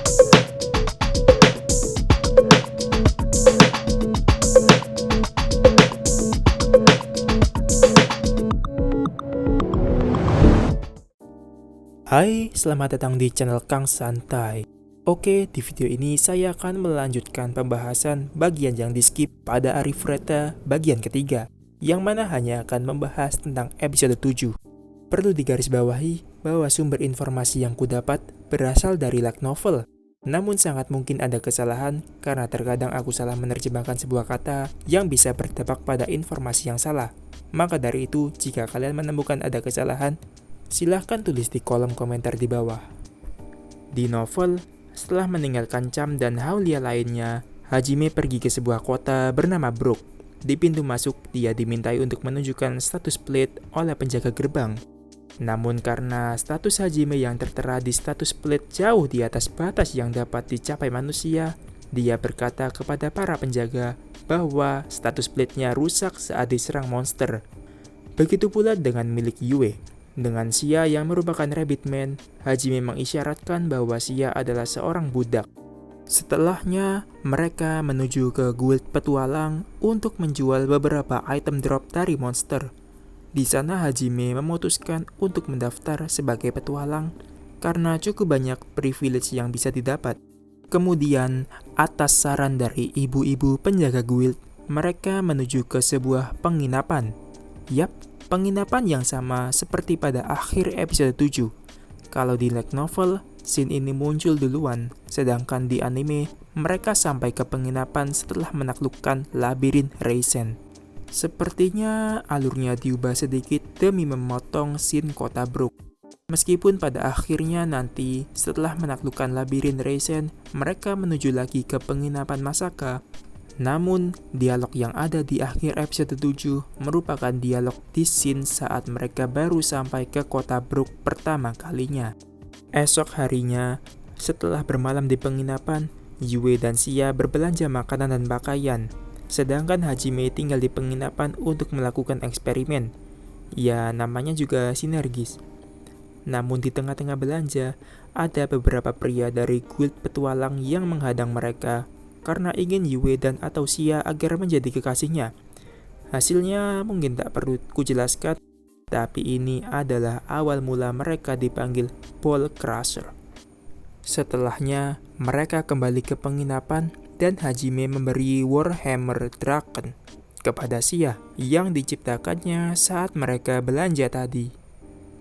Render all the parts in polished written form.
Hai, selamat datang di channel Kang Santai. Oke, di video ini saya akan melanjutkan pembahasan bagian yang di-skip pada Arifureta bagian ketiga, yang mana hanya akan membahas tentang episode 7. Perlu digarisbawahi bahwa sumber informasi yang kudapat berasal dari light novel, namun sangat mungkin ada kesalahan karena terkadang aku salah menerjemahkan sebuah kata yang bisa berdampak pada informasi yang salah. Maka dari itu, jika kalian menemukan ada kesalahan, silahkan tulis di kolom komentar di bawah. Di novel, setelah meninggalkan Cham dan Haulia lainnya, Hajime pergi ke sebuah kota bernama Brook. Di pintu masuk, dia dimintai untuk menunjukkan status plate oleh penjaga gerbang. Namun karena status Hajime yang tertera di status plate jauh di atas batas yang dapat dicapai manusia, dia berkata kepada para penjaga bahwa status plate-nya rusak saat diserang monster. Begitu pula dengan milik Yue. Dengan Sia yang merupakan Rabbit Man, Hajime mengisyaratkan bahwa Sia adalah seorang budak. Setelahnya, mereka menuju ke guild petualang untuk menjual beberapa item drop dari monster. Di sana Hajime memutuskan untuk mendaftar sebagai petualang karena cukup banyak privilege yang bisa didapat. Kemudian, atas saran dari ibu-ibu penjaga guild, mereka menuju ke sebuah penginapan. Yap, penginapan yang sama seperti pada akhir episode 7. Kalau di light novel, scene ini muncul duluan, sedangkan di anime, mereka sampai ke penginapan setelah menaklukkan labirin Reisen. Sepertinya alurnya diubah sedikit demi memotong scene kota Brook. Meskipun pada akhirnya nanti, setelah menaklukkan labirin Reisen, mereka menuju lagi ke penginapan Masaka. Namun, dialog yang ada di akhir episode 7 merupakan dialog di scene saat mereka baru sampai ke kota Brook pertama kalinya. Esok harinya, setelah bermalam di penginapan, Yue dan Sia berbelanja makanan dan pakaian, sedangkan Hajime tinggal di penginapan untuk melakukan eksperimen. Ya, namanya juga sinergis. Namun di tengah-tengah belanja, ada beberapa pria dari guild petualang yang menghadang mereka karena ingin Yue dan atau Sia agar menjadi kekasihnya. Hasilnya mungkin tak perlu kujelaskan, tapi ini adalah awal mula mereka dipanggil Ball Crusher. Setelahnya, mereka kembali ke penginapan dan Hajime memberi Warhammer Draken kepada Sia yang diciptakannya saat mereka belanja tadi.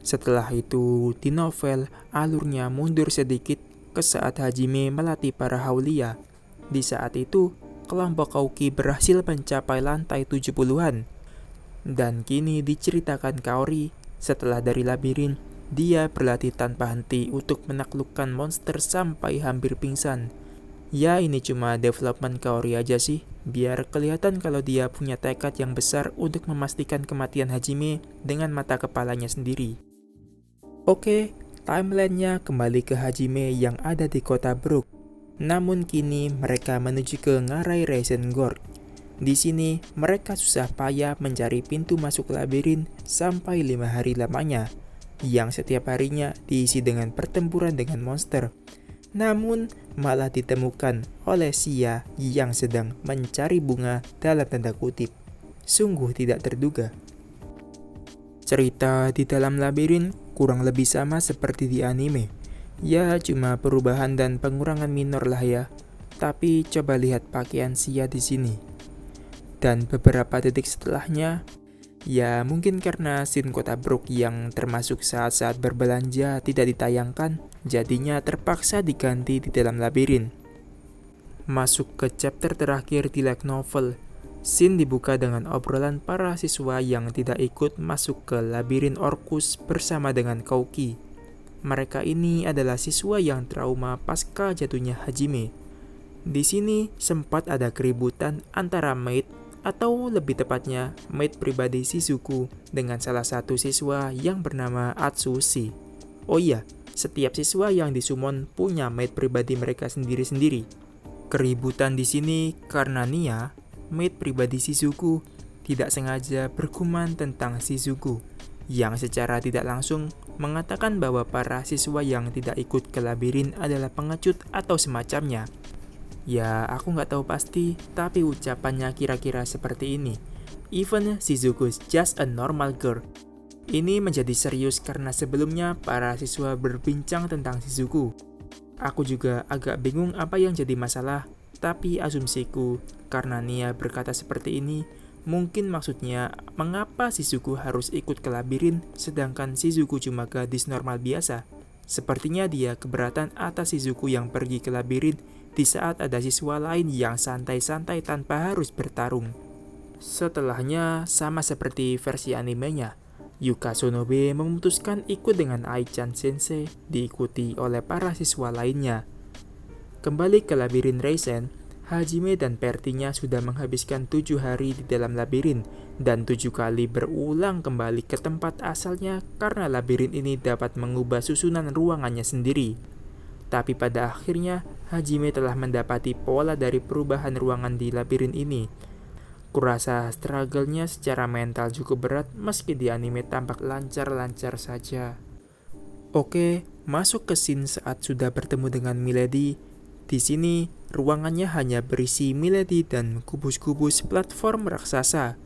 Setelah itu, di novel, alurnya mundur sedikit ke saat Hajime melatih para Haulia. Di saat itu, kelompok Kauki berhasil mencapai lantai 70-an. Dan kini diceritakan Kaori, setelah dari labirin, dia berlatih tanpa henti untuk menaklukkan monster sampai hampir pingsan. Ya, ini cuma development Kaori aja sih, biar kelihatan kalau dia punya tekad yang besar untuk memastikan kematian Hajime dengan mata kepalanya sendiri. Oke, timelinenya kembali ke Hajime yang ada di kota Brook. Namun kini mereka menuju ke ngarai Reisengord. Di sini mereka susah payah mencari pintu masuk labirin sampai 5 hari lamanya, yang setiap harinya diisi dengan pertempuran dengan monster. Namun malah ditemukan oleh Sia yang sedang mencari bunga dalam tanda kutip. Sungguh tidak terduga. Cerita di dalam labirin kurang lebih sama seperti di anime. Ya, cuma perubahan dan pengurangan minor lah ya. Tapi coba lihat pakaian Sia di sini. Dan beberapa detik setelahnya, ya mungkin karena scene kota Brook yang termasuk saat-saat berbelanja tidak ditayangkan, jadinya terpaksa diganti di dalam labirin. Masuk ke chapter terakhir di light novel, scene dibuka dengan obrolan para siswa yang tidak ikut masuk ke labirin Orcus bersama dengan Kauki. Mereka ini adalah siswa yang trauma pasca jatuhnya Hajime. Di sini sempat ada keributan antara maid atau lebih tepatnya maid pribadi Shizuku dengan salah satu siswa yang bernama Atsushi. Oh iya, setiap siswa yang disummon punya maid pribadi mereka sendiri-sendiri. Keributan di sini karena Nia, maid pribadi Shizuku, tidak sengaja bergumam tentang Shizuku. yang secara tidak langsung mengatakan bahwa para siswa yang tidak ikut ke labirin adalah pengecut atau semacamnya. Ya, aku nggak tahu pasti, tapi ucapannya kira-kira seperti ini. Even Shizuku's just a normal girl. Ini menjadi serius karena sebelumnya para siswa berbincang tentang Shizuku. Aku juga agak bingung apa yang jadi masalah, tapi asumsiku karena Nia berkata seperti ini, mungkin maksudnya mengapa Shizuku harus ikut ke labirin sedangkan Shizuku cuma gadis normal biasa. Sepertinya dia keberatan atas Shizuku yang pergi ke labirin di saat ada siswa lain yang santai-santai tanpa harus bertarung. Setelahnya, sama seperti versi animenya, Yuka Sonobe memutuskan ikut dengan Ai-chan Sensei, diikuti oleh para siswa lainnya. Kembali ke labirin Reisen, Hajime dan Pertinya sudah menghabiskan 7 hari di dalam labirin, dan 7 kali berulang kembali ke tempat asalnya karena labirin ini dapat mengubah susunan ruangannya sendiri. Tapi pada akhirnya, Hajime telah mendapati pola dari perubahan ruangan di labirin ini. Kurasa struggle-nya secara mental cukup berat meski di anime tampak lancar-lancar saja. Oke, masuk ke scene saat sudah bertemu dengan Milady. Di sini, ruangannya hanya berisi Milady dan kubus-kubus platform raksasa.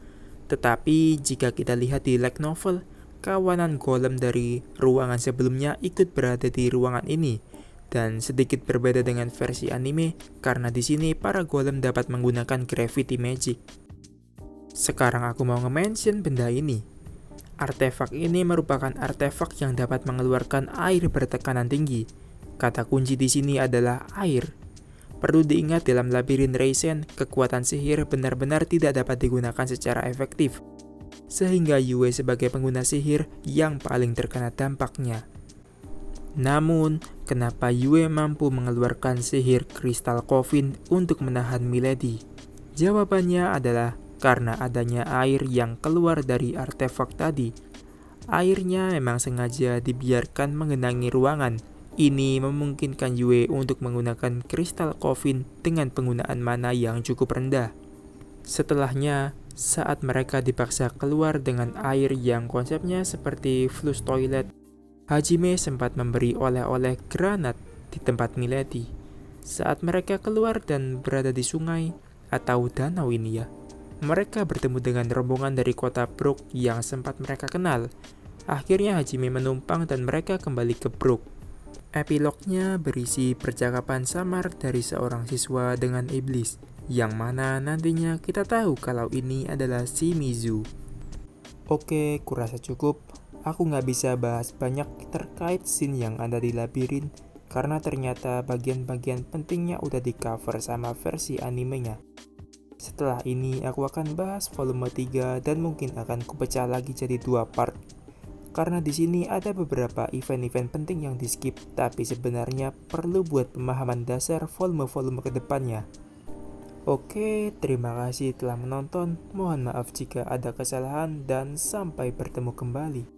Tetapi jika kita lihat di light novel, kawanan golem dari ruangan sebelumnya ikut berada di ruangan ini. Dan sedikit berbeda dengan versi anime karena di sini para golem dapat menggunakan gravity magic. Sekarang aku mau nge-mention benda ini. Artefak ini merupakan artefak yang dapat mengeluarkan air bertekanan tinggi. Kata kunci di sini adalah air. Perlu diingat dalam labirin Reisen, kekuatan sihir benar-benar tidak dapat digunakan secara efektif. Sehingga Yue sebagai pengguna sihir yang paling terkena dampaknya. Namun, kenapa Yue mampu mengeluarkan sihir kristal coffin untuk menahan Milady? Jawabannya adalah karena adanya air yang keluar dari artefak tadi. Airnya memang sengaja dibiarkan mengenangi ruangan. Ini memungkinkan Yue untuk menggunakan kristal coffin dengan penggunaan mana yang cukup rendah. Setelahnya, saat mereka dipaksa keluar dengan air yang konsepnya seperti flush toilet, Hajime sempat memberi oleh-oleh granat di tempat Milady. Saat mereka keluar dan berada di sungai atau danau ini ya, mereka bertemu dengan rombongan dari kota Brook yang sempat mereka kenal. Akhirnya Hajime menumpang dan mereka kembali ke Brook. Epilognya berisi percakapan samar dari seorang siswa dengan iblis, yang mana nantinya kita tahu kalau ini adalah Shimizu. Oke, kurasa cukup. Aku nggak bisa bahas banyak terkait scene yang ada di labirin, karena ternyata bagian-bagian pentingnya udah di cover sama versi animenya. Setelah ini aku akan bahas volume 3 dan mungkin akan kupecah lagi jadi 2 part. Karena di sini ada beberapa event-event penting yang di-skip tapi sebenarnya perlu buat pemahaman dasar volume-volume kedepannya. Oke, terima kasih telah menonton. Mohon maaf jika ada kesalahan dan sampai bertemu kembali.